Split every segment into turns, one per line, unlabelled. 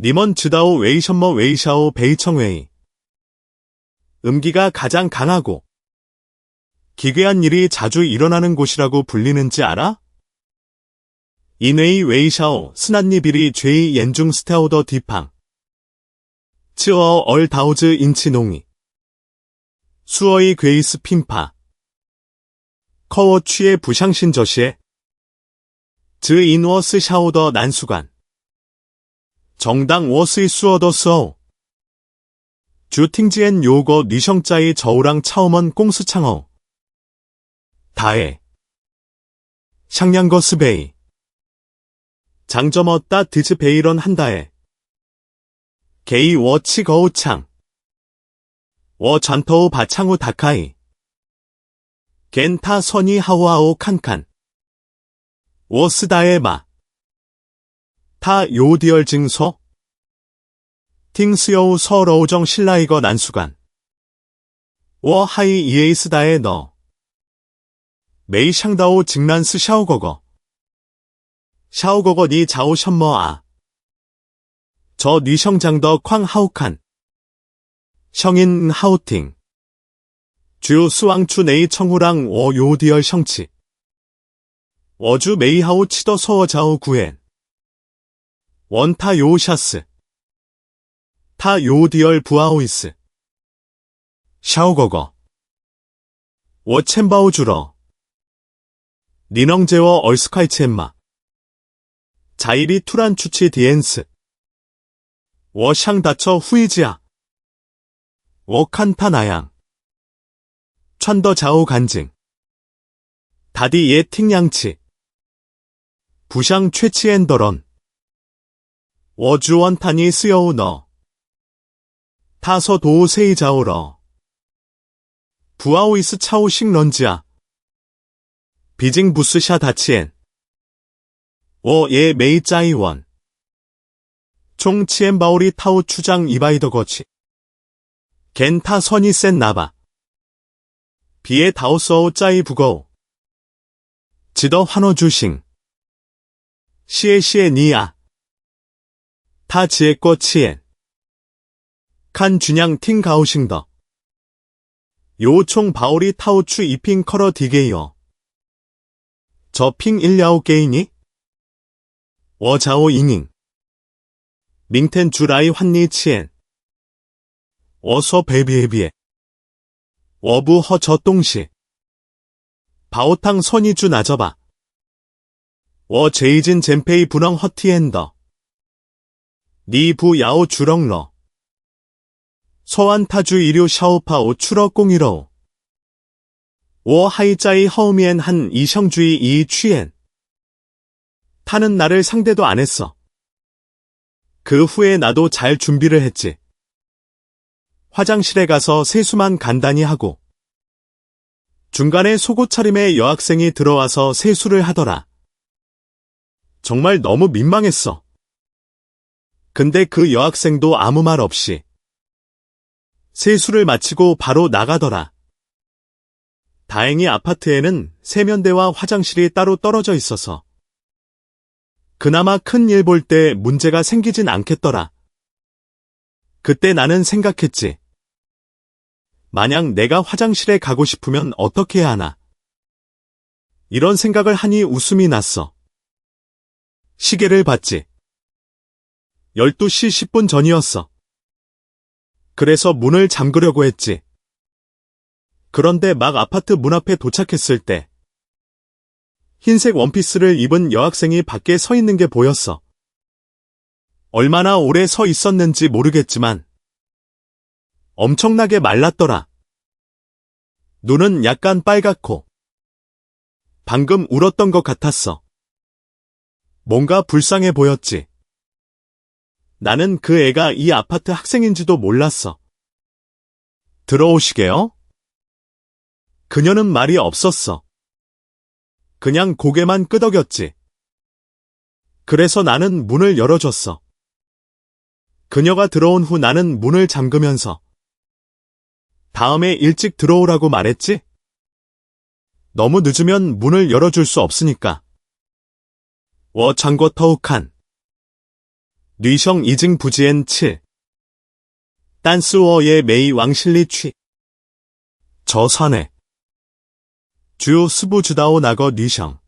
니먼 즈다오 웨이션머 웨이샤오 베이청웨이. 음기가 가장 강하고 기괴한 일이 자주 일어나는 곳이라고 불리는지 알아? 인웨이 웨이샤오 스난니비리 죄이 옌중 스테오더 디팡. 츠어 얼 다우즈 인치 농이. 수어이 괴이스 핀파. 커워 취의 부샹신 저시에. 즈 인워스 샤오더 난수관. 정당 워스이 수어더 스어. 주팅지엔 요거 니성짜이 저우랑 차오먼 꽁스창어. 다에. 샹냥거 스베이. 장점었다 드즈 베이런 한다에. 게이 워치 거우창. 워 잔터우 바창우 다카이. 겐타 선이 하오아오 칸칸. 워스다에 마. 타 요디얼 증서. 팅스여우 서러우정 신라이거 난수관. 워 하이 이에이스다에 너. 메이 샹다오 직난스 샤오거거. 샤오거거 니 자오 션머아. 저 니성장더 쾅 하우칸. 성인 하우팅. 주 수왕추 네이 청후랑 워 요디얼 성치. 워주 메이하우 치더 서워 자오 구엔. 원타 요샤스. 타 요디얼 부아오이스. 샤오거거. 워 챔바오 주러. 니넝제워 얼스카이치엠마. 자이리 투란 추치 디엔스. 워 샹다처 후이지아. 워 칸타 나양. 찬더 자오 간징. 다디 예 팅양치. 부샹 최치엔더런. 워주원 타니 스여우 너. 타서 도우 세이 자오러. 부아오이스 차오식 런지아. 비징 부스샤 다치엔. 워 예 메이 짜이원. 총 치엔바오리 타오 추장 이바이더 거치. 겐타 선이 센 나바. 비에 다오서오 짜이 부거우. 지더 환어 주싱. 시에 니아. 타 지에꺼 치엔. 칸 준양 팅 가오싱더. 요총 바오리 타오추 이핑 커러 디게이어. 저핑 일야오 게이니? 워자오 잉잉. 밍텐 주라이 환니 치엔. 워서 베비에비에. 워부 허저 똥시. 바오탕 선이주 나저바. 워 제이진 젠페이 분엉 허티엔더. 니부 야오 주렁러. 서안 타주 이류 샤오파오 추러 꽁이러오. 워 하이짜이 허우미엔 한 이성주의 이 취엔. 타는 나를 상대도 안 했어. 그 후에 나도 잘 준비를 했지. 화장실에 가서 세수만 간단히 하고. 중간에 속옷 차림에 여학생이 들어와서 세수를 하더라. 정말 너무 민망했어. 근데 그 여학생도 아무 말 없이 세수를 마치고 바로 나가더라. 다행히 아파트에는 세면대와 화장실이 따로 떨어져 있어서 그나마 큰 일 볼 때 문제가 생기진 않겠더라. 그때 나는 생각했지. 만약 내가 화장실에 가고 싶으면 어떻게 해야 하나. 이런 생각을 하니 웃음이 났어. 시계를 봤지. 12시 10분 전이었어. 그래서 문을 잠그려고 했지. 그런데 막 아파트 문 앞에 도착했을 때 흰색 원피스를 입은 여학생이 밖에 서 있는 게 보였어. 얼마나 오래 서 있었는지 모르겠지만 엄청나게 말랐더라. 눈은 약간 빨갛고 방금 울었던 것 같았어. 뭔가 불쌍해 보였지. 나는 그 애가 이 아파트 학생인지도 몰랐어. 들어오시게요? 그녀는 말이 없었어. 그냥 고개만 끄덕였지. 그래서 나는 문을 열어줬어. 그녀가 들어온 후 나는 문을 잠그면서 다음에 일찍 들어오라고 말했지? 너무 늦으면 문을 열어줄 수 없으니까. 워 장거터우칸. 뉘성 이징 부지엔 7. 딴스워의 메이 왕실리 취. 저선회. 주요 스부 주다오 나거 뉘성.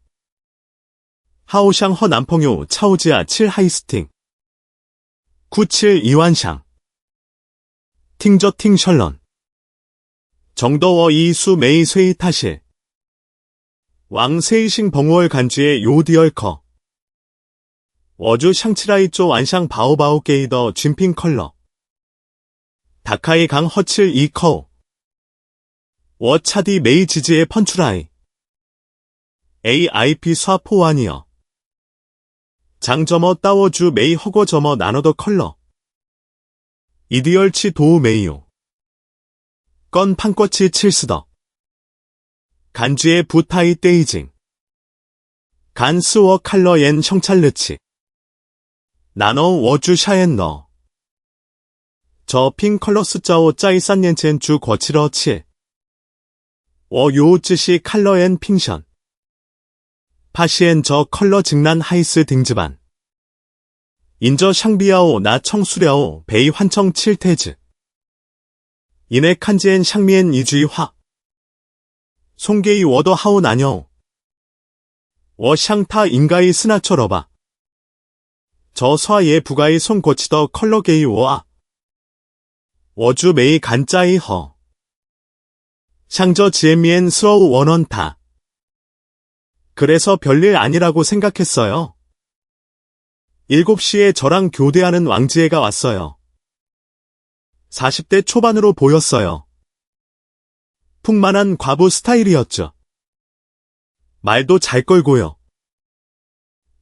하오샹 허 남펑요 차오지아 7 하이스팅. 97 이완샹. 팅저 팅 셜런. 정더워 이수 메이 쇠이 타실. 왕 세이싱 벙월 간주의 요디얼커. 워주 샹치라이 쪼 완샹 바오바오 게이더 진핑 컬러. 다카이 강 허칠 이 커. 워 차디 메이 지지의 펀추라이. AIP 쏴 포완이여. 장점어 따워주 메이 허거 점어 나너더 컬러. 이디얼치 도우 메이요. 건 판꺼치 칠스더. 간주의 부타이 떼이징. 간스워 칼러옌 셩찰르치. 나너 워주 샤엔너. 저 핑 컬러 스짜오 짜이 싼옌첸 주 거치러 7. 워 요우쯔시 칼러엔 핑션. 파시엔 저 컬러 직난 하이스 딩즈반. 인저 샹비야오 나 청수랴오 베이 환청 7태즈. 이네 칸지엔 샹미엔 이주이 화. 송게이 워더 하오 나녀. 워 샹타 인가이 스나처 러바. 저 서아예 부가이 송 고치더 컬러 게이 워아. 워주 메이 간짜이 허. 샹저 지엠미엔 스어우 원원타. 그래서 별일 아니라고 생각했어요. 7시에 저랑 교대하는 왕지혜가 왔어요. 40대 초반으로 보였어요. 풍만한 과부 스타일이었죠. 말도 잘 걸고요.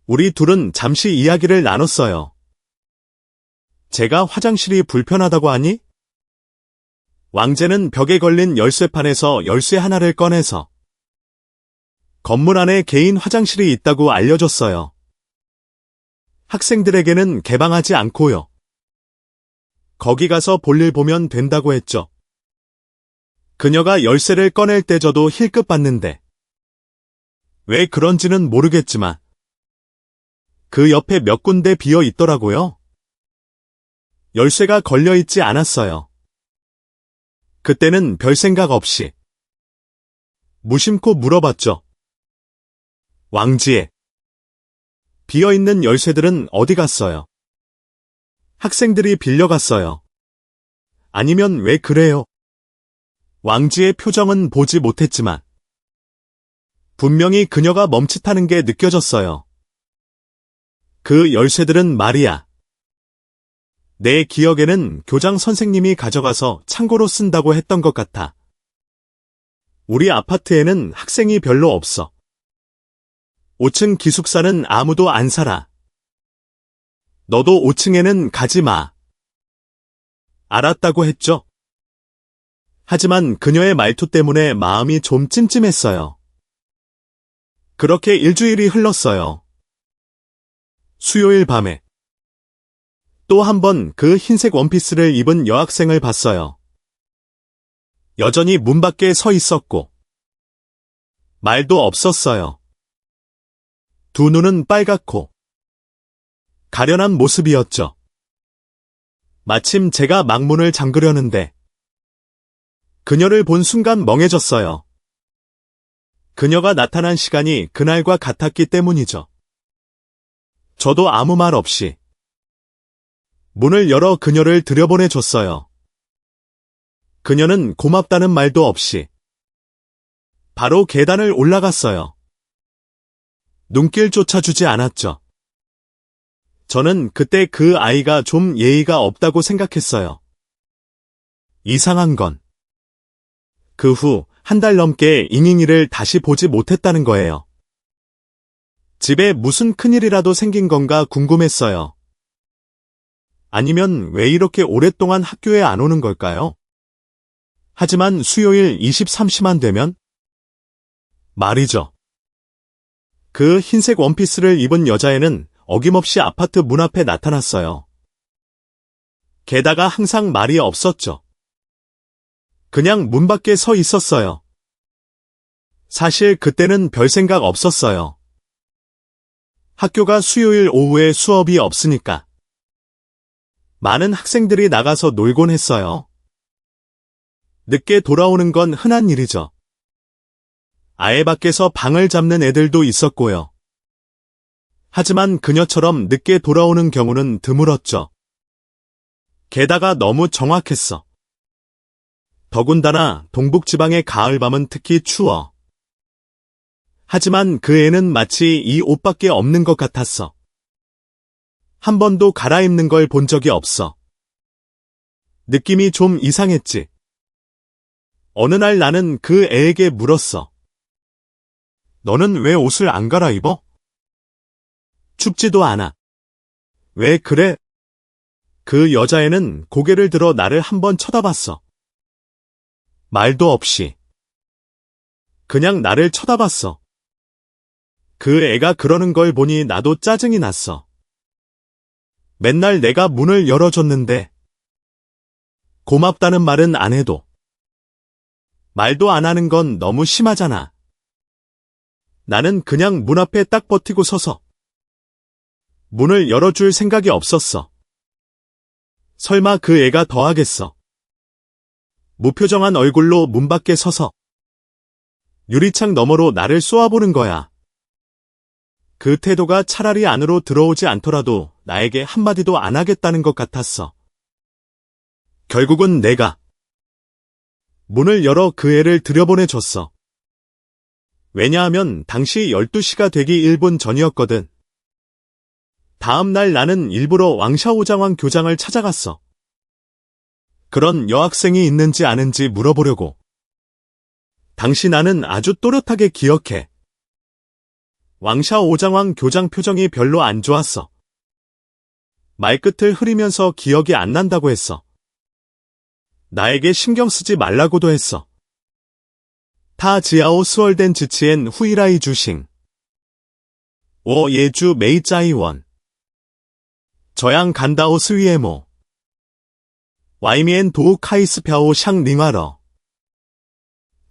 우리 둘은 잠시 이야기를 나눴어요. 제가 화장실이 불편하다고 하니? 왕제는 벽에 걸린 열쇠판에서 열쇠 하나를 꺼내서 건물 안에 개인 화장실이 있다고 알려줬어요. 학생들에게는 개방하지 않고요. 거기 가서 볼일 보면 된다고 했죠. 그녀가 열쇠를 꺼낼 때 저도 힐끗 봤는데 왜 그런지는 모르겠지만 그 옆에 몇 군데 비어 있더라고요. 열쇠가 걸려 있지 않았어요. 그때는 별 생각 없이 무심코 물어봤죠. 왕지혜. 비어있는 열쇠들은 어디 갔어요? 학생들이 빌려갔어요. 아니면 왜 그래요? 왕지의 표정은 보지 못했지만 분명히 그녀가 멈칫하는 게 느껴졌어요. 그 열쇠들은 말이야. 내 기억에는 교장 선생님이 가져가서 창고로 쓴다고 했던 것 같아. 우리 아파트에는 학생이 별로 없어. 5층 기숙사는 아무도 안 살아. 너도 5층에는 가지 마. 알았다고 했죠. 하지만 그녀의 말투 때문에 마음이 좀 찜찜했어요. 그렇게 일주일이 흘렀어요. 수요일 밤에 또 한 번 그 흰색 원피스를 입은 여학생을 봤어요. 여전히 문 밖에 서 있었고 말도 없었어요. 두 눈은 빨갛고 가련한 모습이었죠. 마침 제가 막문을 잠그려는데 그녀를 본 순간 멍해졌어요. 그녀가 나타난 시간이 그날과 같았기 때문이죠. 저도 아무 말 없이 문을 열어 그녀를 들여보내줬어요. 그녀는 고맙다는 말도 없이 바로 계단을 올라갔어요. 눈길조차 주지 않았죠. 저는 그때 그 아이가 좀 예의가 없다고 생각했어요. 이상한 건 그 후 한 달 넘게 잉잉이를 다시 보지 못했다는 거예요. 집에 무슨 큰일이라도 생긴 건가 궁금했어요. 아니면 왜 이렇게 오랫동안 학교에 안 오는 걸까요? 하지만 수요일 23시만 되면 말이죠. 그 흰색 원피스를 입은 여자애는 어김없이 아파트 문 앞에 나타났어요. 게다가 항상 말이 없었죠. 그냥 문 밖에 서 있었어요. 사실 그때는 별 생각 없었어요. 학교가 수요일 오후에 수업이 없으니까. 많은 학생들이 나가서 놀곤 했어요. 늦게 돌아오는 건 흔한 일이죠. 아예 밖에서 방을 잡는 애들도 있었고요. 하지만 그녀처럼 늦게 돌아오는 경우는 드물었죠. 게다가 너무 정확했어. 더군다나 동북지방의 가을밤은 특히 추워. 하지만 그 애는 마치 이 옷밖에 없는 것 같았어. 한 번도 갈아입는 걸 본 적이 없어. 느낌이 좀 이상했지. 어느 날 나는 그 애에게 물었어. 너는 왜 옷을 안 갈아입어? 춥지도 않아. 왜 그래? 그 여자애는 고개를 들어 나를 한번 쳐다봤어. 말도 없이. 그냥 나를 쳐다봤어. 그 애가 그러는 걸 보니 나도 짜증이 났어. 맨날 내가 문을 열어줬는데 고맙다는 말은 안 해도 말도 안 하는 건 너무 심하잖아. 나는 그냥 문 앞에 딱 버티고 서서 문을 열어줄 생각이 없었어. 설마 그 애가 더 하겠어. 무표정한 얼굴로 문 밖에 서서 유리창 너머로 나를 쏘아보는 거야. 그 태도가 차라리 안으로 들어오지 않더라도 나에게 한마디도 안 하겠다는 것 같았어. 결국은 내가 문을 열어 그 애를 들여보내줬어. 왜냐하면 당시 12시가 되기 1분 전이었거든. 다음 날 나는 일부러 왕샤오장왕 교장을 찾아갔어. 그런 여학생이 있는지 아는지 물어보려고. 당시 나는 아주 또렷하게 기억해. 왕샤오장왕 교장 표정이 별로 안 좋았어. 말끝을 흐리면서 기억이 안 난다고 했어. 나에게 신경 쓰지 말라고도 했어. 타 지아오 스월덴 지치엔 후이라이 주싱. 오 예주 메이짜이원. 저양 간다오 스위에모. 와이미엔 도우 카이스 펴오 샹 링화러.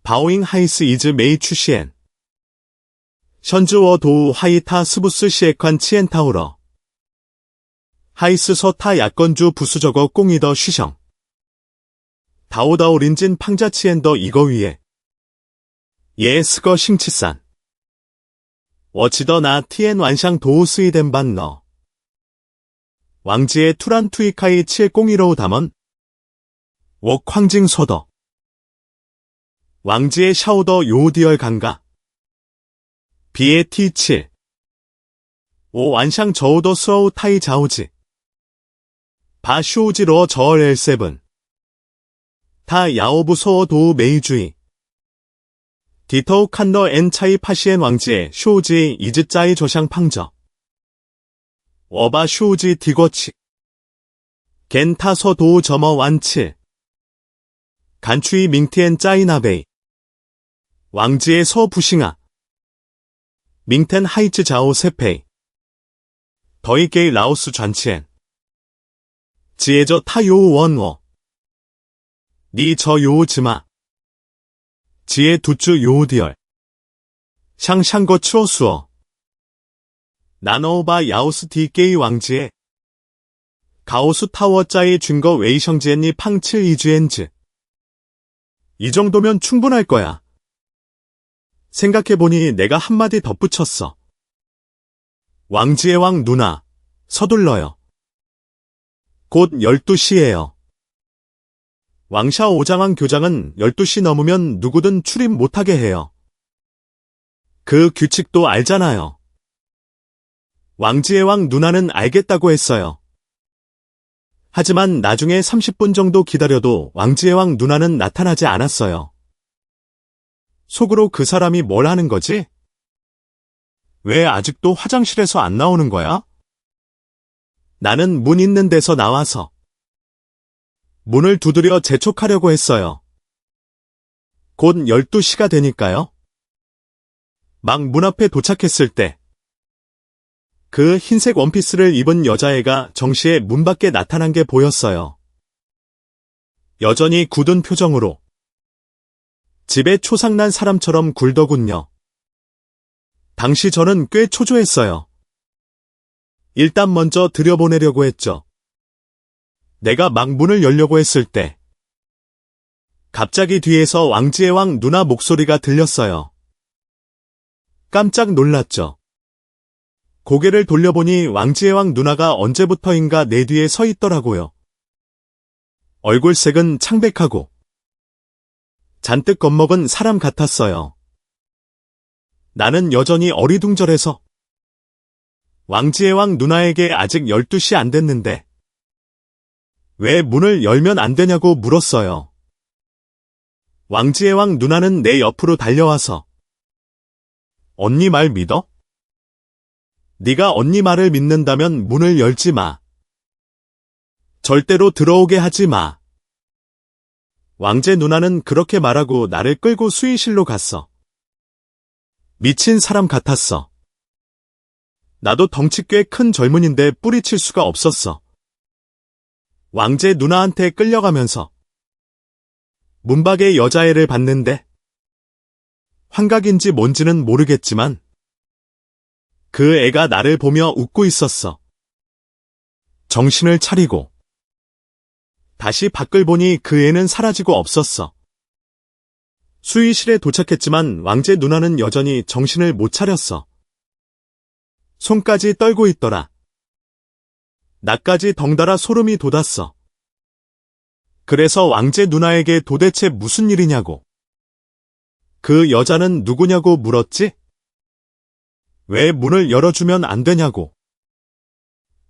바오잉 하이스 이즈 메이 추시엔. 션즈워 도우 하이타 스부스 시에관 치엔타우러. 하이스 서타 야건주 부수저거 꽁이더 쉬성. 다오다오 린진 팡자치엔더 이거 위에. 예 스거 싱치산. 워치더 나 티엔 완샹 도우 스이덴 반너. 왕지의 투란 투이카이 칠 꽁이로우 담원. 웍 황징 소더. 왕지의 샤오더 요우디얼 강가. 비의 T7. 오 완샹 저우더 스어우 타이 자오지. 바 슈우지로 저얼 L7. 타 야오부 소어 도우 메이주이. 디터우 칸더 엔 차이 파시엔 왕지의 슈우지 이즈짜이 조샹 팡저. 워바 슈우지 디거치. 겐타서 도우 저머 완칠. 간추이 밍티엔 짜이나베이. 왕지의 서 부싱아. 밍텐 하이츠 자오 세페이. 더이게이 라오스 잔치엔. 지에저 타 요우 원워. 니 저 요우 즈마. 지에 두쭈 요우 디얼. 샹샹거 추어수어. 나노바 야오스 디게이 왕지에. 가오수 타워 짜이 준거 웨이성지엔니 팡칠 이주엔즈. 이 정도면 충분할 거야. 생각해보니 내가 한마디 덧붙였어. 왕지의 왕 누나, 서둘러요. 곧 12시예요. 왕샤오장왕 교장은 12시 넘으면 누구든 출입 못하게 해요. 그 규칙도 알잖아요. 왕지의 왕 누나는 알겠다고 했어요. 하지만 나중에 30분 정도 기다려도 왕지의 왕 누나는 나타나지 않았어요. 속으로 그 사람이 뭘 하는 거지? 왜 아직도 화장실에서 안 나오는 거야? 나는 문 있는 데서 나와서 문을 두드려 재촉하려고 했어요. 곧 12시가 되니까요. 막 문 앞에 도착했을 때 그 흰색 원피스를 입은 여자애가 정시에 문 밖에 나타난 게 보였어요. 여전히 굳은 표정으로. 집에 초상난 사람처럼 굴더군요. 당시 저는 꽤 초조했어요. 일단 먼저 들여보내려고 했죠. 내가 막 문을 열려고 했을 때 갑자기 뒤에서 왕지의 왕 누나 목소리가 들렸어요. 깜짝 놀랐죠. 고개를 돌려보니 왕지의 왕 누나가 언제부터인가 내 뒤에 서 있더라고요. 얼굴색은 창백하고 잔뜩 겁먹은 사람 같았어요. 나는 여전히 어리둥절해서 왕지의 왕 누나에게 아직 12시 안 됐는데 왜 문을 열면 안 되냐고 물었어요. 왕지의 왕 누나는 내 옆으로 달려와서 언니 말 믿어? 네가 언니 말을 믿는다면 문을 열지 마. 절대로 들어오게 하지 마. 왕제 누나는 그렇게 말하고 나를 끌고 수의실로 갔어. 미친 사람 같았어. 나도 덩치 꽤 큰 젊은인데 뿌리칠 수가 없었어. 왕제 누나한테 끌려가면서 문밖에 여자애를 봤는데 환각인지 뭔지는 모르겠지만 그 애가 나를 보며 웃고 있었어. 정신을 차리고 다시 밖을 보니 그 애는 사라지고 없었어. 수의실에 도착했지만 왕제 누나는 여전히 정신을 못 차렸어. 손까지 떨고 있더라. 나까지 덩달아 소름이 돋았어. 그래서 왕제 누나에게 도대체 무슨 일이냐고. 그 여자는 누구냐고 물었지? 왜 문을 열어주면 안 되냐고.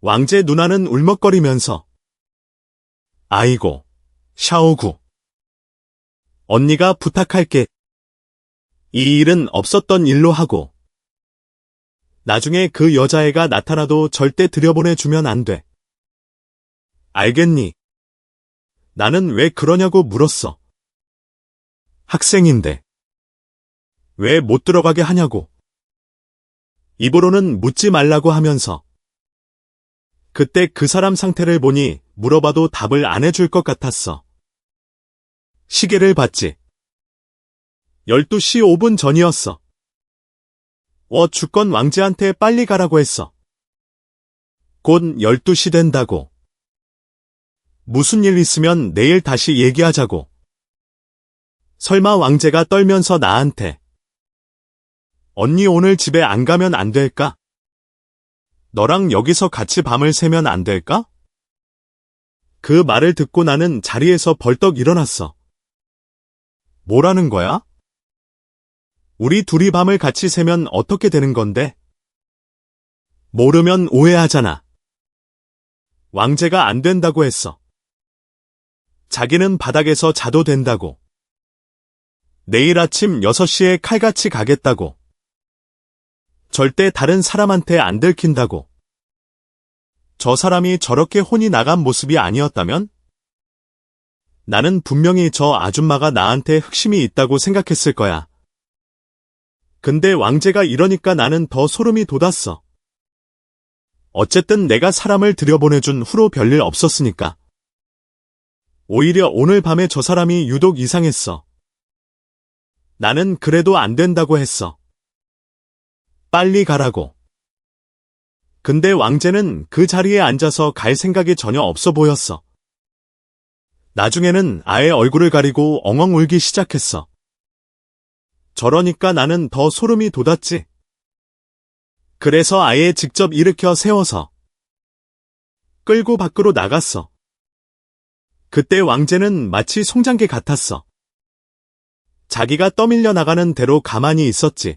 왕제 누나는 울먹거리면서 아이고, 샤오구. 언니가 부탁할게. 이 일은 없었던 일로 하고 나중에 그 여자애가 나타나도 절대 들여보내주면 안 돼. 알겠니? 나는 왜 그러냐고 물었어. 학생인데 왜 못 들어가게 하냐고. 입으로는 묻지 말라고 하면서 그때 그 사람 상태를 보니 물어봐도 답을 안 해줄 것 같았어. 시계를 봤지. 12시 5분 전이었어. 주건 왕제한테 빨리 가라고 했어. 곧 12시 된다고. 무슨 일 있으면 내일 다시 얘기하자고. 설마 왕제가 떨면서 나한테 언니 오늘 집에 안 가면 안 될까? 너랑 여기서 같이 밤을 새면 안 될까? 그 말을 듣고 나는 자리에서 벌떡 일어났어. 뭐라는 거야? 우리 둘이 밤을 같이 새면 어떻게 되는 건데? 모르면 오해하잖아. 왕제가 안 된다고 했어. 자기는 바닥에서 자도 된다고. 내일 아침 6시에 칼같이 가겠다고. 절대 다른 사람한테 안 들킨다고. 저 사람이 저렇게 혼이 나간 모습이 아니었다면? 나는 분명히 저 아줌마가 나한테 흑심이 있다고 생각했을 거야. 근데 왕제가 이러니까 나는 더 소름이 돋았어. 어쨌든 내가 사람을 들여보내준 후로 별일 없었으니까. 오히려 오늘 밤에 저 사람이 유독 이상했어. 나는 그래도 안 된다고 했어. 빨리 가라고. 근데 왕제는 그 자리에 앉아서 갈 생각이 전혀 없어 보였어. 나중에는 아예 얼굴을 가리고 엉엉 울기 시작했어. 저러니까 나는 더 소름이 돋았지. 그래서 아예 직접 일으켜 세워서 끌고 밖으로 나갔어. 그때 왕제는 마치 송장개 같았어. 자기가 떠밀려 나가는 대로 가만히 있었지.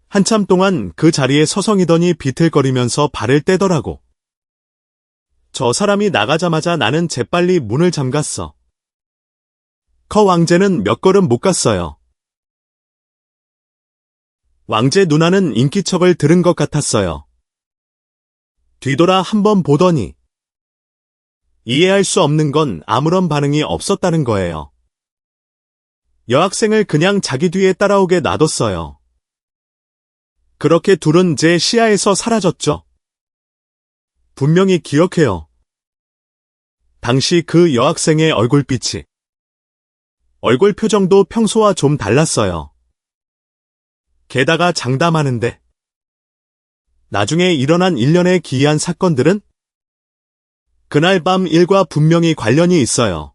한참 동안 그 자리에 서성이더니 비틀거리면서 발을 떼더라고. 저 사람이 나가자마자 나는 재빨리 문을 잠갔어. 커 왕제는 몇 걸음 못 갔어요. 왕제 누나는 인기척을 들은 것 같았어요. 뒤돌아 한번 보더니 이해할 수 없는 건 아무런 반응이 없었다는 거예요. 여학생을 그냥 자기 뒤에 따라오게 놔뒀어요. 그렇게 둘은 제 시야에서 사라졌죠. 분명히 기억해요. 당시 그 여학생의 얼굴빛이. 얼굴 표정도 평소와 좀 달랐어요. 게다가 장담하는데 나중에 일어난 일련의 기이한 사건들은 그날 밤 일과 분명히 관련이 있어요.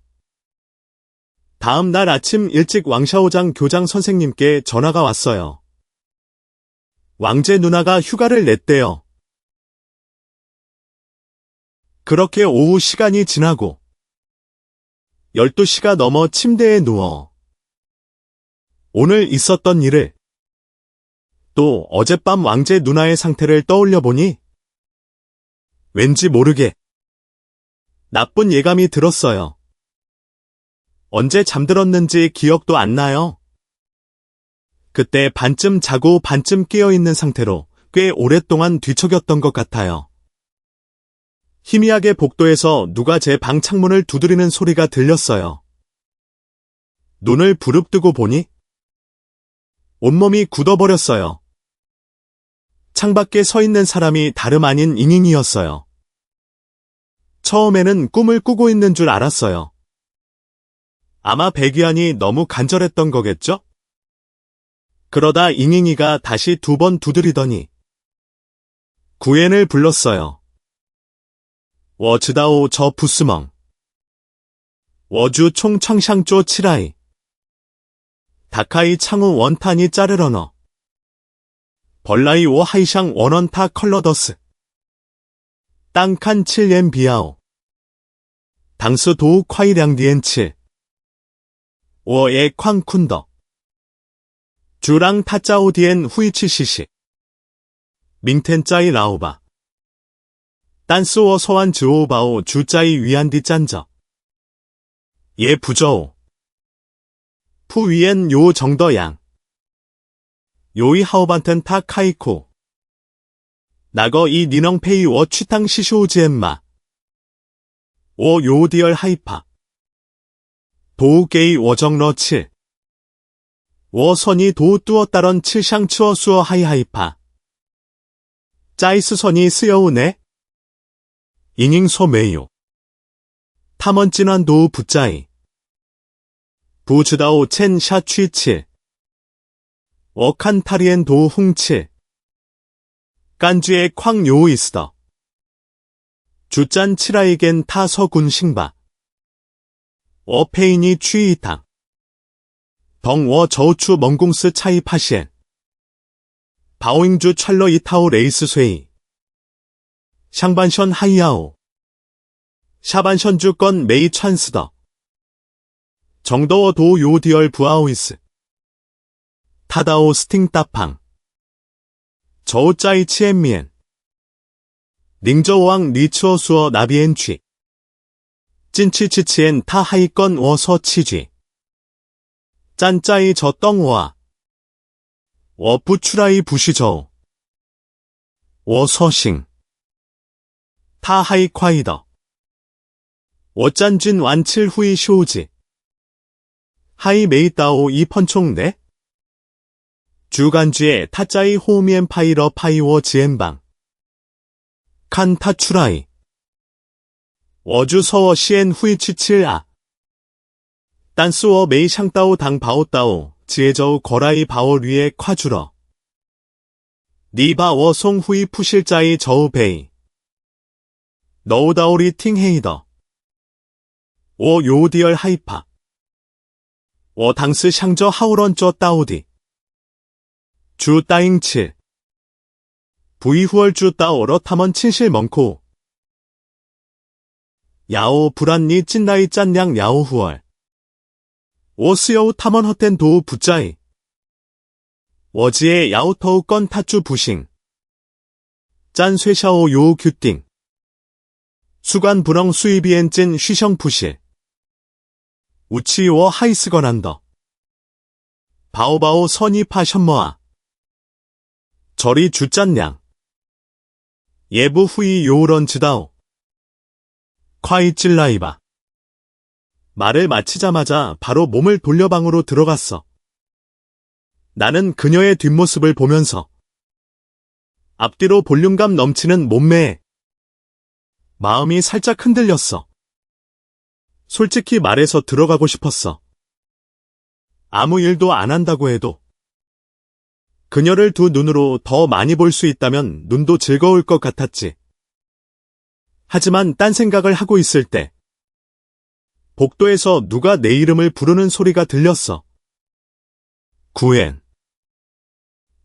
다음 날 아침 일찍 왕샤오장 교장 선생님께 전화가 왔어요. 왕제 누나가 휴가를 냈대요. 그렇게 오후 시간이 지나고 12시가 넘어 침대에 누워 오늘 있었던 일을 또 어젯밤 왕제 누나의 상태를 떠올려 보니 왠지 모르게 나쁜 예감이 들었어요. 언제 잠들었는지 기억도 안 나요. 그때 반쯤 자고 반쯤 깨어있는 상태로 꽤 오랫동안 뒤척였던 것 같아요. 희미하게 복도에서 누가 제 방 창문을 두드리는 소리가 들렸어요. 눈을 부릅뜨고 보니 온몸이 굳어버렸어요. 창밖에 서 있는 사람이 다름 아닌 잉잉이었어요. 처음에는 꿈을 꾸고 있는 줄 알았어요. 아마 배기환이 너무 간절했던 거겠죠? 그러다 잉잉이가 다시 2번 두드리더니 구엔을 불렀어요. 我知道저 부스멍. 我주 총 창샹조 치라이. 다카이 창우 원탄이 짜르러너. 벌라이 워 하이샹 원원타 컬러더스. 땅칸 7옌 비아오. 당수 도우 콰이량디엔 7. 我의 쾅쿤더. 주랑 타짜오디엔 후이치 시시. 밍텐짜이 라오바. 딴스워 서완 즈오바오 주짜이 위안디 짠저. 예 부저오. 푸 위엔 요 정더양. 요이 하오반텐 타 카이코. 나거 이 니넝페이 워 취탕 시쇼우지엠마. 오 요디얼 하이파. 도우게이 워정러 7. 워선이 도우 뚜어따런 7샹 추어 수어 하이하이파. 짜이스 선이 쓰여우네. 잉잉소 메이요. 탐원진환 도우 부짜이. 부주다오 첸 샤취 7. 워칸 타리엔 도우 홍 7. 깐주의 쾅 요우 이스더. 주짠 치라이겐 타 서군 싱바. 워페인이 취이탕. 덩워 저우추 멍공스 차이 파시엔. 바오잉주 찰러 이타오 레이스 쇠이. 샹반션 하이야오. 샤반션주 건 메이 찬스더. 정더워 도 요디얼 부아오이스. 타다오 스팅 따팡. 저우짜이 치엔미엔. 닝저왕 리츠어 수어 나비엔 쥐. 찐치치치엔 타 하이건 워서 치쥐. 짠짜이 저 떵워아. 워부추라이 부시저우. 워서싱. 타 하이 콰이더. 워짠진 완칠 후이 쇼우지. 하이 메이따오 이 펀총네. 주간주에 타짜이 호미엔 파이러 파이워 지엔방. 칸 타추라이. 워주 서워 시엔 후이치칠아. 딴스워 메이 샹따오 당 바오따오 지혜저우 거라이 바오 류에 콰주러. 니바 워송 후이 푸실짜이 저우 베이. 너우다오리 팅헤이더. 워 요디얼 하이파. 워 당스 샹저 하우런쩌 따오디. 주 따잉 7. 부이후얼 주 따오러 탐원 친실 멍코. 야오 불안니 찐나이 짠냥 야오 후얼. 워 스여우 탐원 헛된 도우 부짜이. 워지의 야오터우 건 타쭈 부싱. 짠 쇠샤오 요우 규띵. 수관 불엉 수이비엔 찐 쉬성 푸실. 우치워 하이스건한더. 바오바오 선이파 션머아. 저리 주짠냥. 예부 후이 요우런 즈다오. 콰이 찔라이바. 말을 마치자마자 바로 몸을 돌려 방으로 들어갔어. 나는 그녀의 뒷모습을 보면서 앞뒤로 볼륨감 넘치는 몸매에 마음이 살짝 흔들렸어. 솔직히 말해서 들어가고 싶었어. 아무 일도 안 한다고 해도 그녀를 두 눈으로 더 많이 볼 수 있다면 눈도 즐거울 것 같았지. 하지만 딴 생각을 하고 있을 때 복도에서 누가 내 이름을 부르는 소리가 들렸어. 구엔.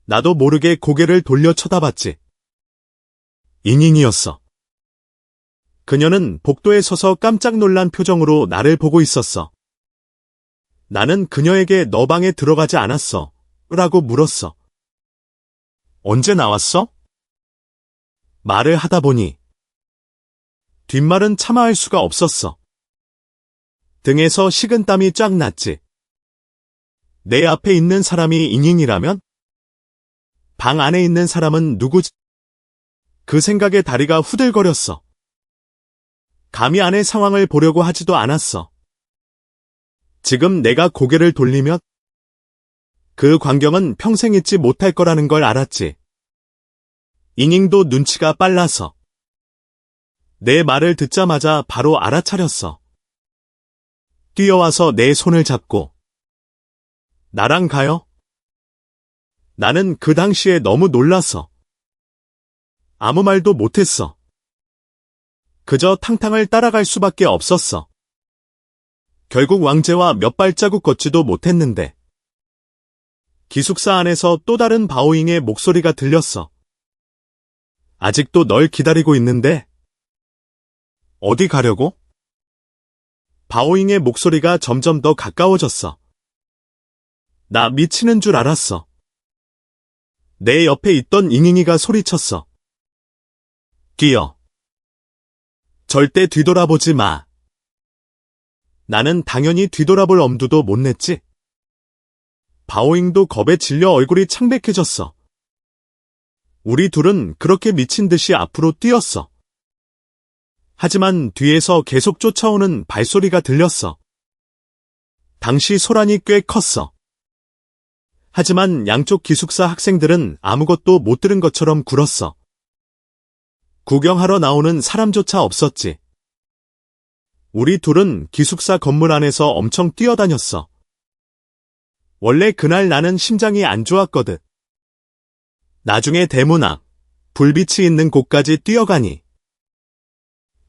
나도 모르게 고개를 돌려 쳐다봤지. 잉잉이었어. 그녀는 복도에 서서 깜짝 놀란 표정으로 나를 보고 있었어. 나는 그녀에게 너 방에 들어가지 않았어. 라고 물었어. 언제 나왔어? 말을 하다 보니 뒷말은 참아할 수가 없었어. 등에서 식은땀이 쫙 났지. 내 앞에 있는 사람이 잉잉이라면? 방 안에 있는 사람은 누구지? 그 생각에 다리가 후들거렸어. 감히 아내 상황을 보려고 하지도 않았어. 지금 내가 고개를 돌리면 그 광경은 평생 잊지 못할 거라는 걸 알았지. 잉잉도 눈치가 빨라서 내 말을 듣자마자 바로 알아차렸어. 뛰어와서 내 손을 잡고 나랑 가요? 나는 그 당시에 너무 놀라서 아무 말도 못했어. 그저 탕탕을 따라갈 수밖에 없었어. 결국 왕재와 몇 발자국 걷지도 못했는데 기숙사 안에서 또 다른 바오잉의 목소리가 들렸어. 아직도 널 기다리고 있는데 어디 가려고? 바오잉의 목소리가 점점 더 가까워졌어. 나 미치는 줄 알았어. 내 옆에 있던 잉잉이가 소리쳤어. 뛰어. 절대 뒤돌아보지 마. 나는 당연히 뒤돌아볼 엄두도 못 냈지. 바오잉도 겁에 질려 얼굴이 창백해졌어. 우리 둘은 그렇게 미친 듯이 앞으로 뛰었어. 하지만 뒤에서 계속 쫓아오는 발소리가 들렸어. 당시 소란이 꽤 컸어. 하지만 양쪽 기숙사 학생들은 아무것도 못 들은 것처럼 굴었어. 구경하러 나오는 사람조차 없었지. 우리 둘은 기숙사 건물 안에서 엄청 뛰어다녔어. 원래 그날 나는 심장이 안 좋았거든. 나중에 대문 앞, 불빛이 있는 곳까지 뛰어가니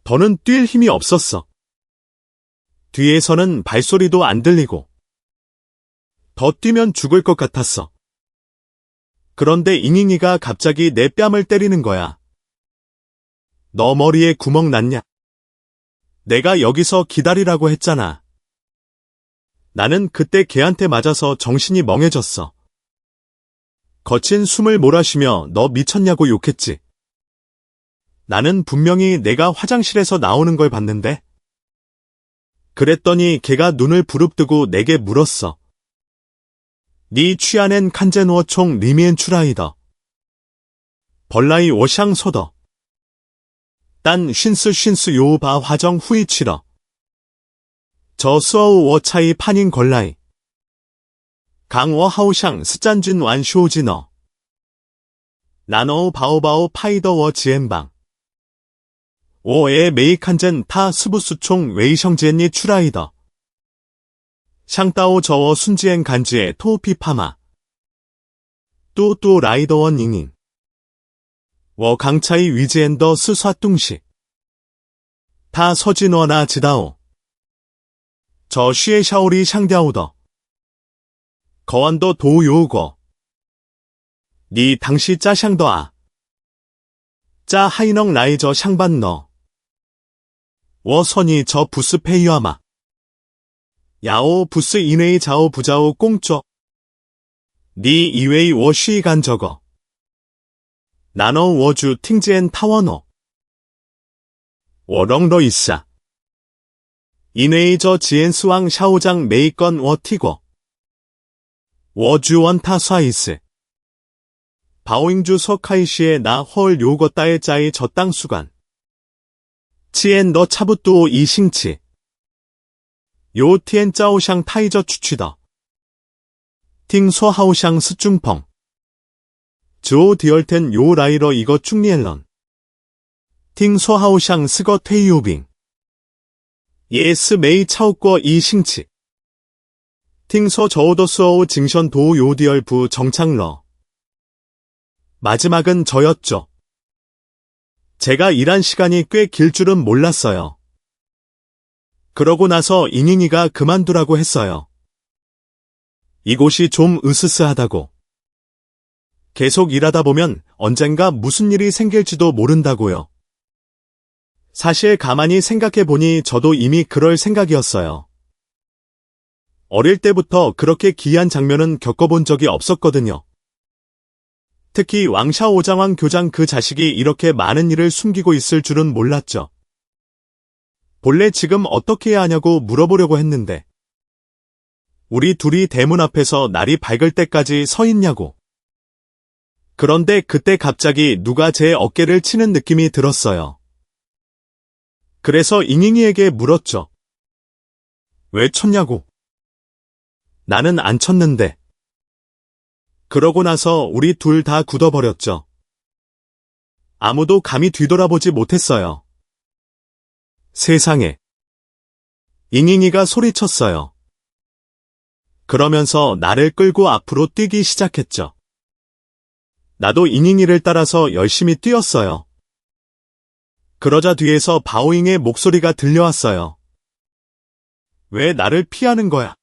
더는 뛸 힘이 없었어. 뒤에서는 발소리도 안 들리고 더 뛰면 죽을 것 같았어. 그런데 잉잉이가 갑자기 내 뺨을 때리는 거야. 너 머리에 구멍 났냐? 내가 여기서 기다리라고 했잖아. 나는 그때 걔한테 맞아서 정신이 멍해졌어. 거친 숨을 몰아쉬며 너 미쳤냐고 욕했지. 나는 분명히 내가 화장실에서 나오는 걸 봤는데. 그랬더니 걔가 눈을 부릅뜨고 내게 물었어. 니 취한엔 칸젠워 총 리미엔 추라이더. 벌라이 워샹 소더. 딴 쉰스 요바 화정 후이치러. 저 수어우 워차이 판인 걸라이. 강워 하우샹 스짠준 완 쇼지너. 나노우 바오바오 파이더 워 지엔방. 오에 메이칸젠 타 스부수총 웨이성지엔니 추라이더. 샹따오 저워 순지엔 간지에 토우피 파마. 뚜뚜 라이더원 잉잉. 워 강차이 위지엔더 스쏴뚱시. 타 서진워나 지다오. 저 쉬에 샤오리 샹디아오더. 거완더 도요거. 니 당시 짜샹더아. 짜 하이넝 라이저 샹반너. 워 선이 저 부스 페이와마. 야오 부스 이웨이 자오 부자오 꽁쩌. 니 이웨이 워 쉬간 저거. 나노 워주 팅지엔 타워너. 워렁러 이싸. 이웨이 저 지엔 스왕 샤오장 메이건 워 티거. 워주 원타 쏴이스. 바오잉주 서카이시에 나 헐 요거 따에 짜이 저 땅 수간. 치엔 너 차부뚜오 이싱치. 요 티엔 짜오샹 타이저 추취더. 팅 소하오샹 스중펑. 즈오 디얼텐 요 라이러 이거 쭉리엘런. 팅 소하오샹 스거 퇴이오빙. 예스 메이 차오꺼 이싱치. 팅 소 저오더 수어오 징션 도 요디얼 부 정창러. 마지막은 저였죠. 제가 일한 시간이 꽤 길 줄은 몰랐어요. 그러고 나서 잉잉이가 그만두라고 했어요. 이곳이 좀 으스스하다고. 계속 일하다 보면 언젠가 무슨 일이 생길지도 모른다고요. 사실 가만히 생각해 보니 저도 이미 그럴 생각이었어요. 어릴 때부터 그렇게 기이한 장면은 겪어본 적이 없었거든요. 특히 왕샤오장왕 교장 그 자식이 이렇게 많은 일을 숨기고 있을 줄은 몰랐죠. 본래 지금 어떻게 해야 하냐고 물어보려고 했는데 우리 둘이 대문 앞에서 날이 밝을 때까지 서 있냐고. 그런데 그때 갑자기 누가 제 어깨를 치는 느낌이 들었어요. 그래서 잉잉이에게 물었죠. 왜 쳤냐고. 나는 안 쳤는데. 그러고 나서 우리 둘 다 굳어버렸죠. 아무도 감히 뒤돌아보지 못했어요. 세상에. 잉잉이가 소리쳤어요. 그러면서 나를 끌고 앞으로 뛰기 시작했죠. 나도 잉잉이를 따라서 열심히 뛰었어요. 그러자 뒤에서 바오잉의 목소리가 들려왔어요. 왜 나를 피하는 거야?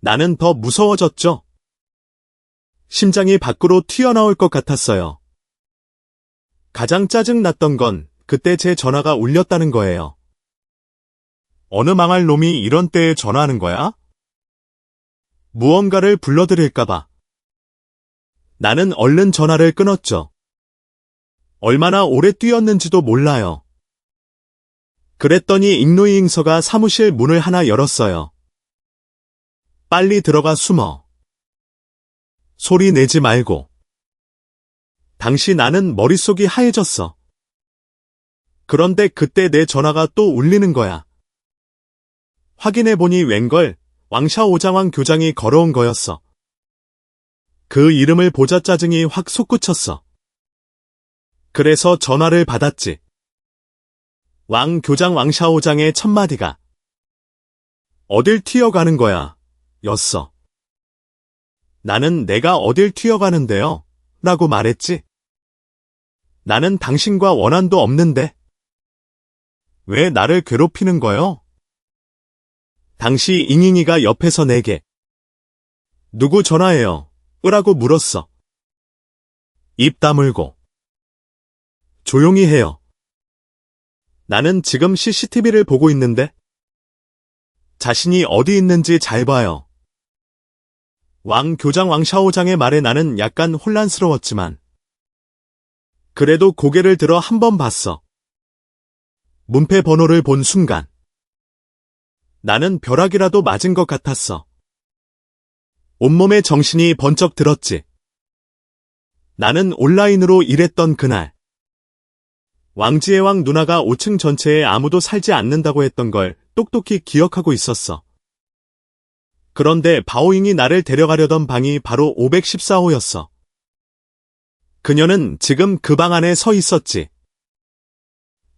나는 더 무서워졌죠. 심장이 밖으로 튀어나올 것 같았어요. 가장 짜증났던 건 그때 제 전화가 울렸다는 거예요. 어느 망할 놈이 이런 때에 전화하는 거야? 무언가를 불러드릴까봐. 나는 얼른 전화를 끊었죠. 얼마나 오래 뛰었는지도 몰라요. 그랬더니 잉노이잉서가 사무실 문을 하나 열었어요. 빨리 들어가 숨어. 소리 내지 말고. 당시 나는 머릿속이 하얘졌어. 그런데 그때 내 전화가 또 울리는 거야. 확인해보니 웬걸 왕샤오장왕 교장이 걸어온 거였어. 그 이름을 보자 짜증이 확 솟구쳤어. 그래서 전화를 받았지. 왕 교장 왕샤오장의 첫마디가 어딜 튀어가는 거야? 였어. 나는 내가 어딜 튀어가는데요? 라고 말했지. 나는 당신과 원한도 없는데. 왜 나를 괴롭히는 거요? 당시 잉잉이가 옆에서 내게 누구 전화해요? 으라고 물었어. 입 다물고. 조용히 해요. 나는 지금 CCTV를 보고 있는데. 자신이 어디 있는지 잘 봐요. 왕 교장 왕샤오장의 말에 나는 약간 혼란스러웠지만 그래도 고개를 들어 한 번 봤어. 문패 번호를 본 순간 나는 벼락이라도 맞은 것 같았어. 온몸에 정신이 번쩍 들었지. 나는 온라인으로 일했던 그날 왕지의 왕 누나가 5층 전체에 아무도 살지 않는다고 했던 걸 똑똑히 기억하고 있었어. 그런데 바오잉이 나를 데려가려던 방이 바로 514호였어. 그녀는 지금 그 방 안에 서 있었지.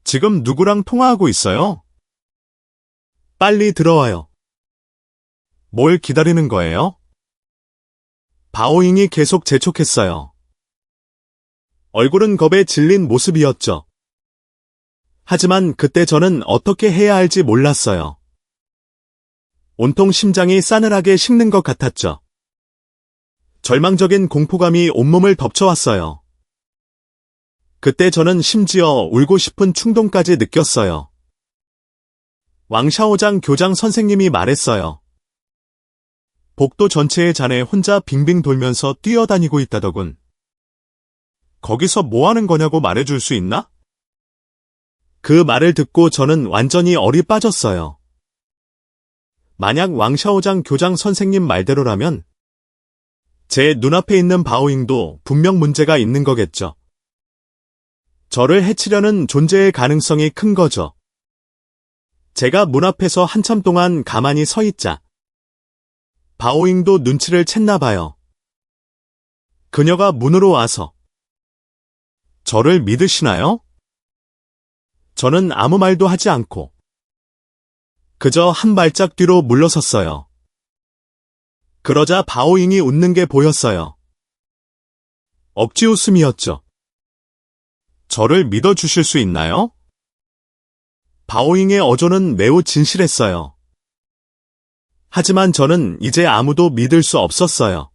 지금 누구랑 통화하고 있어요? 빨리 들어와요. 뭘 기다리는 거예요? 바오잉이 계속 재촉했어요. 얼굴은 겁에 질린 모습이었죠. 하지만 그때 저는 어떻게 해야 할지 몰랐어요. 온통 심장이 싸늘하게 식는 것 같았죠. 절망적인 공포감이 온몸을 덮쳐왔어요. 그때 저는 심지어 울고 싶은 충동까지 느꼈어요. 왕샤오장 교장 선생님이 말했어요. 복도 전체에 자네 혼자 빙빙 돌면서 뛰어다니고 있다더군. 거기서 뭐 하는 거냐고 말해줄 수 있나? 그 말을 듣고 저는 완전히 얼이 빠졌어요. 만약 왕샤오장 교장 선생님 말대로라면 제 눈앞에 있는 바오잉도 분명 문제가 있는 거겠죠. 저를 해치려는 존재의 가능성이 큰 거죠. 제가 문 앞에서 한참 동안 가만히 서 있자 바오잉도 눈치를 챘나 봐요. 그녀가 문으로 와서 저를 믿으시나요? 저는 아무 말도 하지 않고 그저 한 발짝 뒤로 물러섰어요. 그러자 바오잉이 웃는 게 보였어요. 억지 웃음이었죠. 저를 믿어주실 수 있나요? 바오잉의 어조는 매우 진실했어요. 하지만 저는 이제 아무도 믿을 수 없었어요.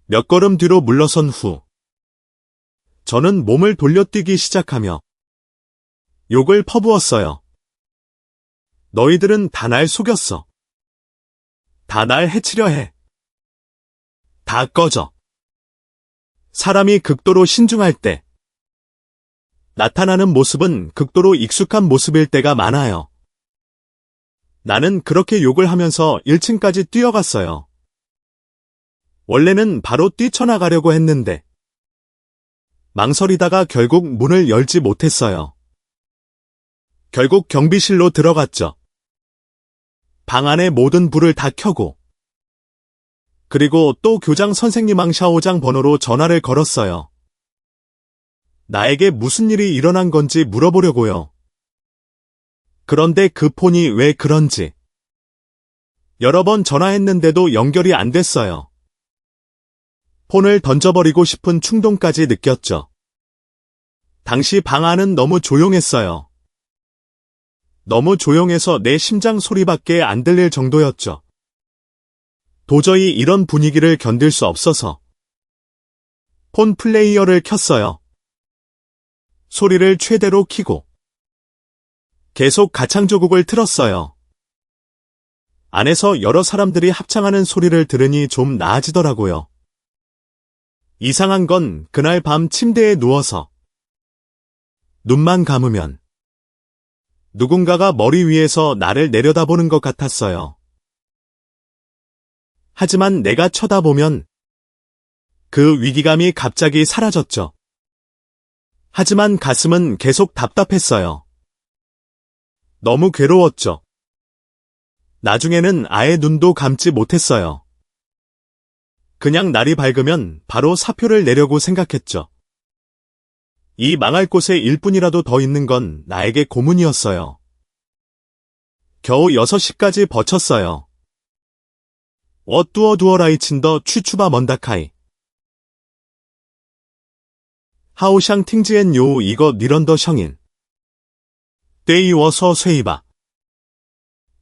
몇 걸음 뒤로 물러선 후, 저는 몸을 돌려뛰기 시작하며 욕을 퍼부었어요. 너희들은 다 날 속였어. 다 날 해치려 해. 다 꺼져. 사람이 극도로 신중할 때 나타나는 모습은 극도로 익숙한 모습일 때가 많아요. 나는 그렇게 욕을 하면서 1층까지 뛰어갔어요. 원래는 바로 뛰쳐나가려고 했는데 망설이다가 결국 문을 열지 못했어요. 결국 경비실로 들어갔죠. 방 안의 모든 불을 다 켜고 그리고 또 교장 선생님 샤오장 번호로 전화를 걸었어요. 나에게 무슨 일이 일어난 건지 물어보려고요. 그런데 그 폰이 왜 그런지 여러 번 전화했는데도 연결이 안 됐어요. 폰을 던져버리고 싶은 충동까지 느꼈죠. 당시 방 안은 너무 조용했어요. 너무 조용해서 내 심장 소리밖에 안 들릴 정도였죠. 도저히 이런 분위기를 견딜 수 없어서 폰 플레이어를 켰어요. 소리를 최대로 키고 계속 가창조곡을 틀었어요. 안에서 여러 사람들이 합창하는 소리를 들으니 좀 나아지더라고요. 이상한 건 그날 밤 침대에 누워서 눈만 감으면 누군가가 머리 위에서 나를 내려다보는 것 같았어요. 하지만 내가 쳐다보면 그 위기감이 갑자기 사라졌죠. 하지만 가슴은 계속 답답했어요. 너무 괴로웠죠. 나중에는 아예 눈도 감지 못했어요. 그냥 날이 밝으면 바로 사표를 내려고 생각했죠. 이 망할 곳에 1분이라도 더 있는 건 나에게 고문이었어요. 겨우 6시까지 버텼어요. 어뚜어두어라이친더 취추바 먼다카이. 하오샹 팅지엔 요 이거 니런더 샹인. 떼이워서 쇠이바.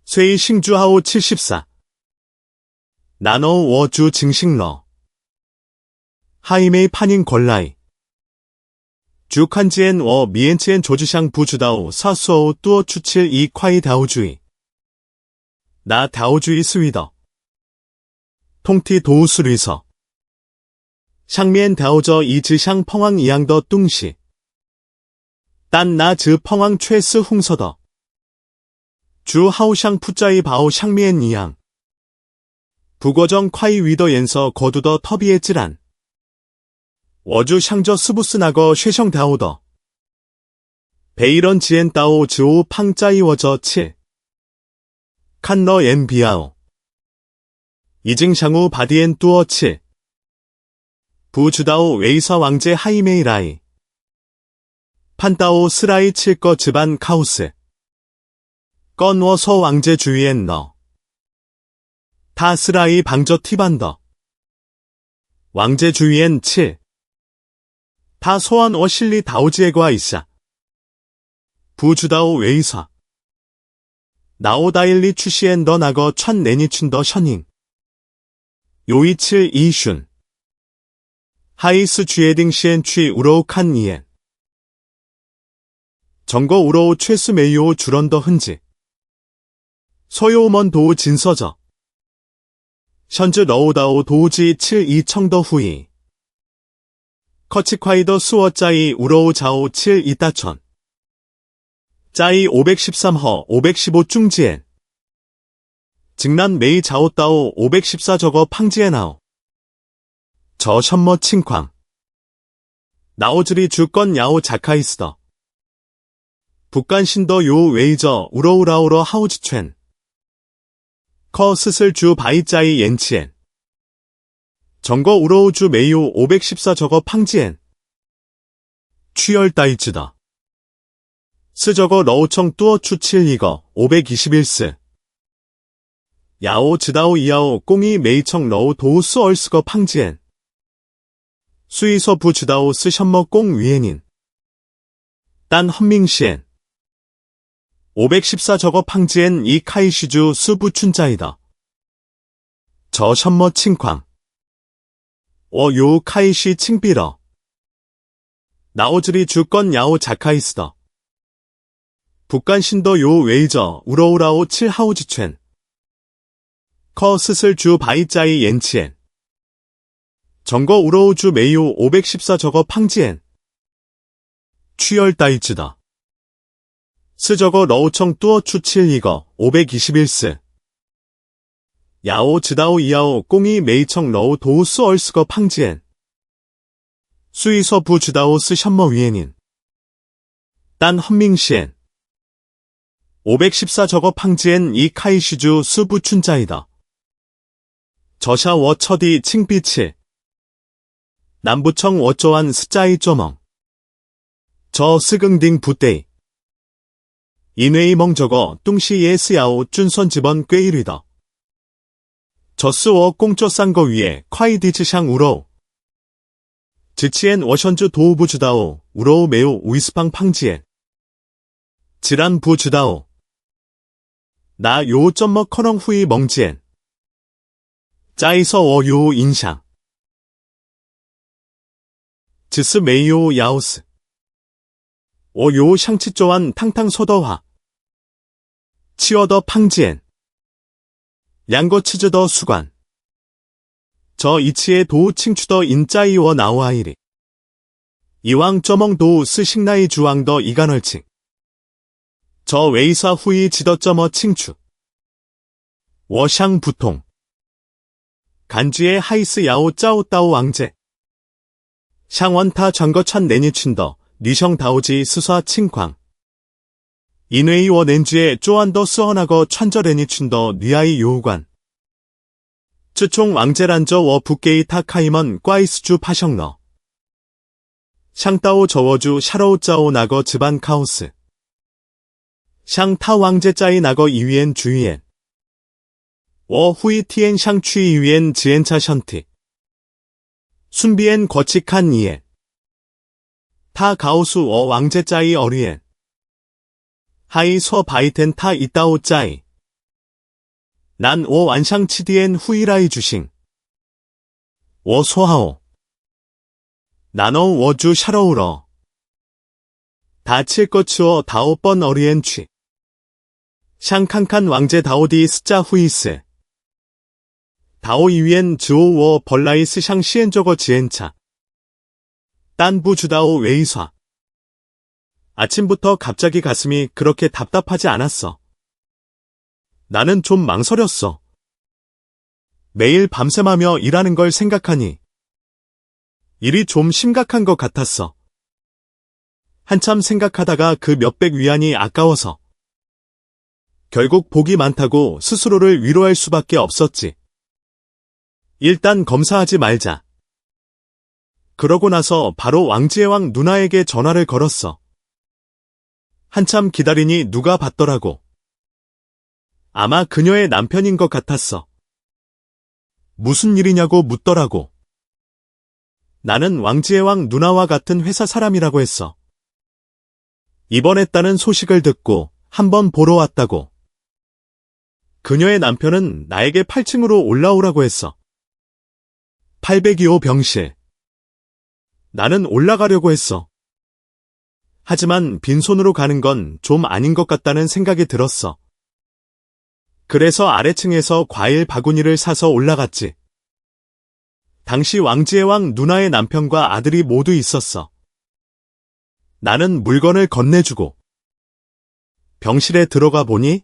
쇠이 싱주하오 74. 나너 워주 증식러. 하이메이 파닌 걸라이. 주칸지엔 워 미엔치엔 조주샹 부주다오 사수어우 뚜어 추칠 이 콰이 다오주의. 나 다오주의 스위더. 통티 도우스리서. 샹미엔 다오저 이즈샹 펑왕 이양더 뚱시. 딴 나 즈 펑왕 최스 홍서더. 주 하오샹 푸짜이 바오 샹미엔 이양. 북어정 콰이 위더 옌서 거두더 터비에 찌란. 워주 샹저 스부스 나거 쉐성 다오더. 베이런 지엔 따오 즈오 팡짜이 워저 7. 칸너 엔 비아오. 이징샹우 바디엔 뚜어 7. 부주다오 웨이서 왕제 하이메이 라이. 판따오 스라이 7거 즈반 카우스. 건워 서 왕제 주위엔 너. 타 스라이 방저 티반더. 왕제 주위엔 7. 다 소환 어실리 다오지에과 이샤. 부주다오 웨이서. 나오다일리 추시엔 더 나거 천 내니춘 더 셔닝. 요이칠 이슌. 하이스 쥐에딩 시엔 취 우로우 칸 이엔. 정거 우로우 최수 메이오 주런더 흔지. 서요먼 도우 진서저. 션즈 러우다오 도우지 7 이청더 후이. 커치콰이더 수어짜이 우로우 자오 7 이따천. 짜이 513허 515 중지엔. 직난 메이 자오따오 514 저거 팡지에나오. 저 션머 칭쾅. 나오즈리 주건 야오 자카이스더. 북간 신더 요 웨이저 우러우라우러 하우즈챈. 커 스슬 주 바이짜이 옌치엔. 정거 우러우 주 메이오 514 저거 팡지엔. 취열 따이즈더. 스저거 러우청 뚜어 추칠 이거 521스. 야오 즈다오 이야오 꽁이 메이청 러우 도우스 얼스거 팡지엔. 수이서 부주다오 스션머 꽁 위엔인. 딴 헌밍시엔 514 저거 팡지엔 이 카이시주 수부춘자이다. 저 션머 칭쾅 요 카이시 칭비러 나오즈리 주건 야오 자카이스더 북간신더 요 웨이저 우러우라오 칠하우지챈 커 스슬 주 바이짜이 옌치엔 정거 우러우 주 메이오 514 저거 팡지엔 취열 따이즈다. 스저거 러우청 뚜어 추칠 이거 521스 야오 즈다오 이야오 꽁이 메이청 러우 도우스 얼스거 팡지엔 수이서 부 즈다오 스 션머 위엔인 딴 헌밍시엔 514 저거 팡지엔 이 카이시주 수부춘자이다. 저샤 워 처디 칭비치 남부청 워쩌완 스짜이 쪼멍 저 스긍딩 부떼이 인웨이 멍저거 뚱시 예스야오 쭌선 집원 꾀이리더 저스워 꽁쪼 싼거 위에 콰이디즈샹 우러우 지치엔 워션주 도우부 주다오 우러우 매우 우이스팡 팡지엔 지란 부 주다오 나 요 점머 커녕 후이 멍지엔 짜이서 워요 인샹 지스 메이요 야오스 요 샹치 쪼완 탕탕 소더화 치어더 팡지엔 양거 치즈더 수관 저 이치의 도우 칭추더 인짜이워 나오아이리 이왕 쪼멍 도우 스식나이 주왕더 이간얼칭 저 웨이사 후이 지더 점어 칭추 워샹 부통 간주의 하이스 야오 짜오 따오 왕제 샹원타 전거찬 내니춘더 니성 다오지 스사 칭광 인웨이 워 낸주의 쪼안더 스언하거 천저레니 춘더 니아이 요우관 쯔총 왕제란저 워 북게이 타카이먼 꽈이스주 파성너 샹따오 저워주 샤러우 짜오 나거 즈반 카오스 샹타 왕제 짜이 나거 이위엔 주위엔 워 후이 티엔 샹취 이위엔 지엔차 션티 순비엔 거치칸 이엔 타 가오수 워 왕제 짜이 어리엔 하이 서 바이텐 타 이따오 짜이 난 오 완샹 치디엔 후이라이 주싱 워 소하오 나노 워주 샤러우러 다칠 거츠어 다오 번 어리엔 취 샹칸칸 왕제 다오디 스짜 후이스 다오 이위엔 즈오 워 벌라이스 샹 시엔저거 지엔차 딴부 주다오 웨이쏴 아침부터 갑자기 가슴이 그렇게 답답하지 않았어. 나는 좀 망설였어. 매일 밤샘하며 일하는 걸 생각하니 일이 좀 심각한 것 같았어. 한참 생각하다가 그 몇백 위안이 아까워서 결국 복이 많다고 스스로를 위로할 수밖에 없었지. 일단 검사하지 말자. 그러고 나서 바로 왕지의왕 누나에게 전화를 걸었어. 한참 기다리니 누가 받더라고. 아마 그녀의 남편인 것 같았어. 무슨 일이냐고 묻더라고. 나는 왕지의왕 누나와 같은 회사 사람이라고 했어. 입원했다는 소식을 듣고 한번 보러 왔다고. 그녀의 남편은 나에게 8층으로 올라오라고 했어. 802호 병실. 나는 올라가려고 했어. 하지만 빈손으로 가는 건 좀 아닌 것 같다는 생각이 들었어. 그래서 아래층에서 과일 바구니를 사서 올라갔지. 당시 왕지의왕 누나의 남편과 아들이 모두 있었어. 나는 물건을 건네주고 병실에 들어가 보니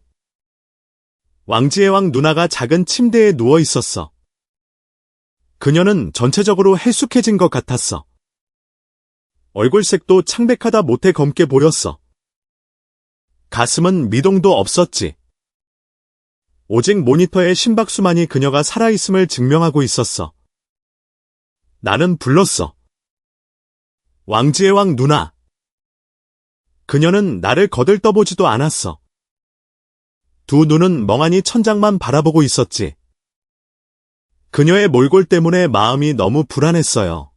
왕지의왕 누나가 작은 침대에 누워 있었어. 그녀는 전체적으로 헬쑥해진 것 같았어. 얼굴색도 창백하다 못해 검게 보였어. 가슴은 미동도 없었지. 오직 모니터의 심박수만이 그녀가 살아있음을 증명하고 있었어. 나는 불렀어. 왕지의왕 누나. 그녀는 나를 거들떠보지도 않았어. 두 눈은 멍하니 천장만 바라보고 있었지. 그녀의 몰골 때문에 마음이 너무 불안했어요.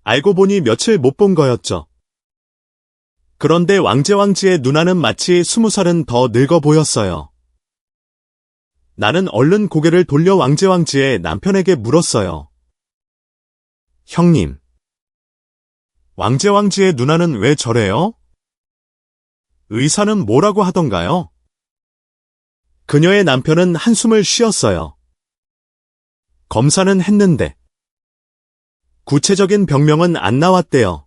알고 보니 며칠 못 본 거였죠. 그런데 왕제왕지의 누나는 마치 20살은 더 늙어 보였어요. 나는 얼른 고개를 돌려 왕제왕지의 남편에게 물었어요. 형님, 왕제왕지의 누나는 왜 저래요? 의사는 뭐라고 하던가요? 그녀의 남편은 한숨을 쉬었어요. 검사는 했는데 구체적인 병명은 안 나왔대요.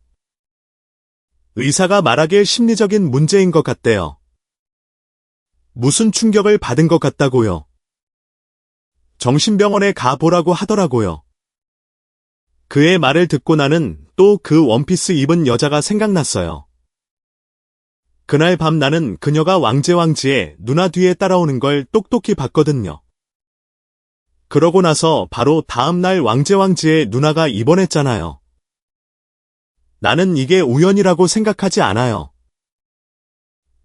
의사가 말하길 심리적인 문제인 것 같대요. 무슨 충격을 받은 것 같다고요. 정신병원에 가보라고 하더라고요. 그의 말을 듣고 나는 또 그 원피스 입은 여자가 생각났어요. 그날 밤 나는 그녀가 왕제왕지의 누나 뒤에 따라오는 걸 똑똑히 봤거든요. 그러고 나서 바로 다음 날 왕제왕지의 누나가 입원했잖아요. 나는 이게 우연이라고 생각하지 않아요.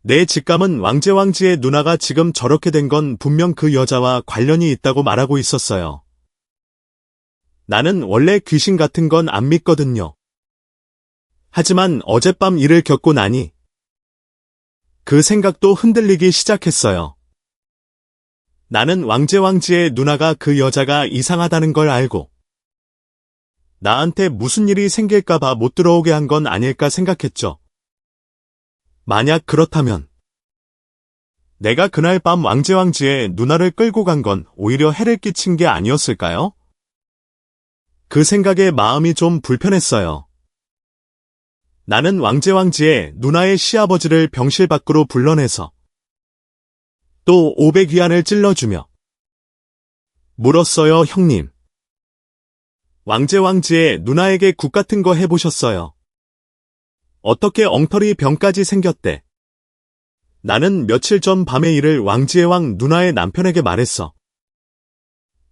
내 직감은 왕제왕지의 누나가 지금 저렇게 된 건 분명 그 여자와 관련이 있다고 말하고 있었어요. 나는 원래 귀신 같은 건 안 믿거든요. 하지만 어젯밤 일을 겪고 나니 그 생각도 흔들리기 시작했어요. 나는 왕제왕지의 누나가 그 여자가 이상하다는 걸 알고 나한테 무슨 일이 생길까봐 못 들어오게 한 건 아닐까 생각했죠. 만약 그렇다면 내가 그날 밤 왕제왕지의 누나를 끌고 간 건 오히려 해를 끼친 게 아니었을까요? 그 생각에 마음이 좀 불편했어요. 나는 왕제왕지의 누나의 시아버지를 병실 밖으로 불러내서 또 500위안을 찔러주며 물었어요, 형님. 왕제왕지의 누나에게 국 같은 거 해보셨어요? 어떻게 엉터리 병까지 생겼대? 나는 며칠 전 밤의 일을 왕지의왕 누나의 남편에게 말했어.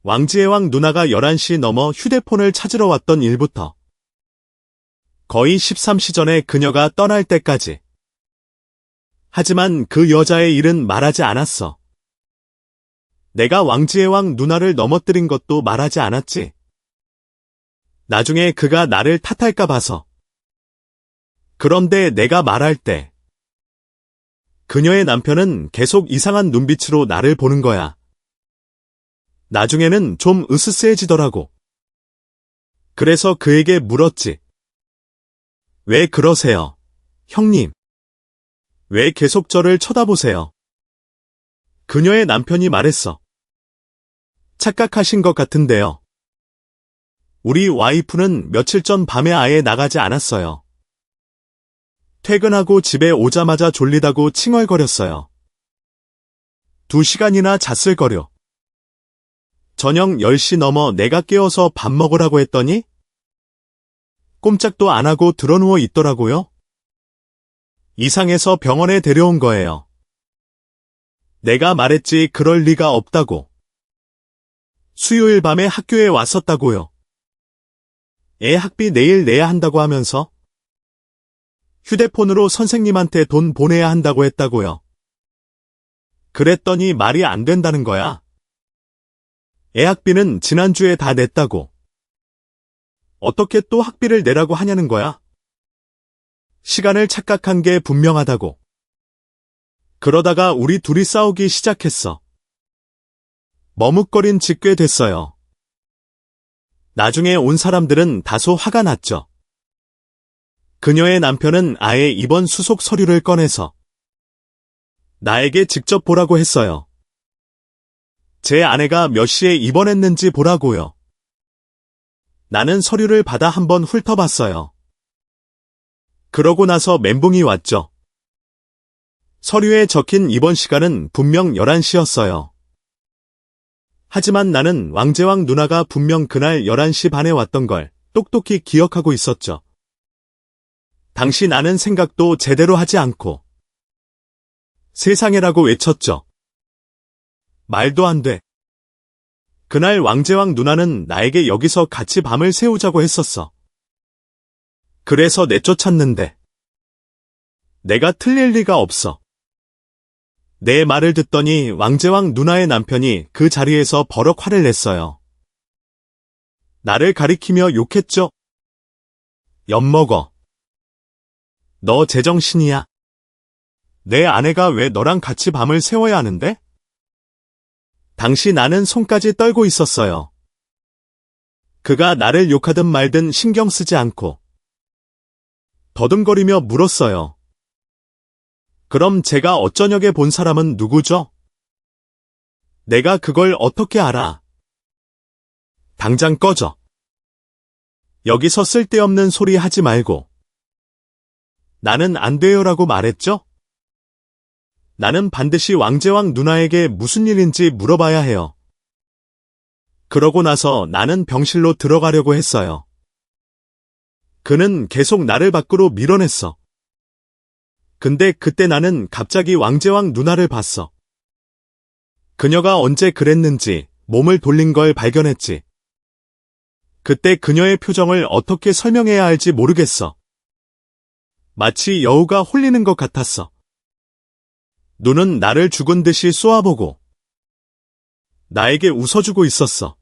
왕지의왕 누나가 11시 넘어 휴대폰을 찾으러 왔던 일부터 거의 13시 전에 그녀가 떠날 때까지. 하지만 그 여자의 일은 말하지 않았어. 내가 왕지의왕 누나를 넘어뜨린 것도 말하지 않았지. 나중에 그가 나를 탓할까 봐서. 그런데 내가 말할 때 그녀의 남편은 계속 이상한 눈빛으로 나를 보는 거야. 나중에는 좀 으스스해지더라고. 그래서 그에게 물었지. 왜 그러세요, 형님? 왜 계속 저를 쳐다보세요? 그녀의 남편이 말했어. 착각하신 것 같은데요. 우리 와이프는 며칠 전 밤에 아예 나가지 않았어요. 퇴근하고 집에 오자마자 졸리다고 칭얼거렸어요. 2시간이나 잤을거려. 저녁 10시 넘어 내가 깨워서 밥 먹으라고 했더니 꼼짝도 안 하고 드러누워 있더라고요. 이상해서 병원에 데려온 거예요. 내가 말했지 그럴 리가 없다고. 수요일 밤에 학교에 왔었다고요. 애 학비 내일 내야 한다고 하면서 휴대폰으로 선생님한테 돈 보내야 한다고 했다고요. 그랬더니 말이 안 된다는 거야. 애 학비는 지난주에 다 냈다고. 어떻게 또 학비를 내라고 하냐는 거야. 시간을 착각한 게 분명하다고. 그러다가 우리 둘이 싸우기 시작했어. 머뭇거린 지 꽤 됐어요. 나중에 온 사람들은 다소 화가 났죠. 그녀의 남편은 아예 입원 수속 서류를 꺼내서 나에게 직접 보라고 했어요. 제 아내가 몇 시에 입원했는지 보라고요. 나는 서류를 받아 한번 훑어봤어요. 그러고 나서 멘붕이 왔죠. 서류에 적힌 입원 시간은 분명 11시였어요. 하지만 나는 왕제왕 누나가 분명 그날 11시 반에 왔던 걸 똑똑히 기억하고 있었죠. 당시 나는 생각도 제대로 하지 않고 세상에라고 외쳤죠. 말도 안 돼. 그날 왕제왕 누나는 나에게 여기서 같이 밤을 새우자고 했었어. 그래서 내쫓았는데 내가 틀릴 리가 없어. 내 말을 듣더니 왕제왕 누나의 남편이 그 자리에서 버럭 화를 냈어요. 나를 가리키며 욕했죠. 엿먹어. 너 제정신이야? 내 아내가 왜 너랑 같이 밤을 새워야 하는데? 당시 나는 손까지 떨고 있었어요. 그가 나를 욕하든 말든 신경 쓰지 않고 더듬거리며 물었어요. 그럼 제가 어쩌냐게 본 사람은 누구죠? 내가 그걸 어떻게 알아? 당장 꺼져. 여기서 쓸데없는 소리 하지 말고. 나는 안 돼요라고 말했죠? 나는 반드시 왕제왕 누나에게 무슨 일인지 물어봐야 해요. 그러고 나서 나는 병실로 들어가려고 했어요. 그는 계속 나를 밖으로 밀어냈어. 근데 그때 나는 갑자기 왕제왕 누나를 봤어. 그녀가 언제 그랬는지 몸을 돌린 걸 발견했지. 그때 그녀의 표정을 어떻게 설명해야 할지 모르겠어. 마치 여우가 홀리는 것 같았어. 눈은 나를 죽은 듯이 쏘아보고 나에게 웃어주고 있었어.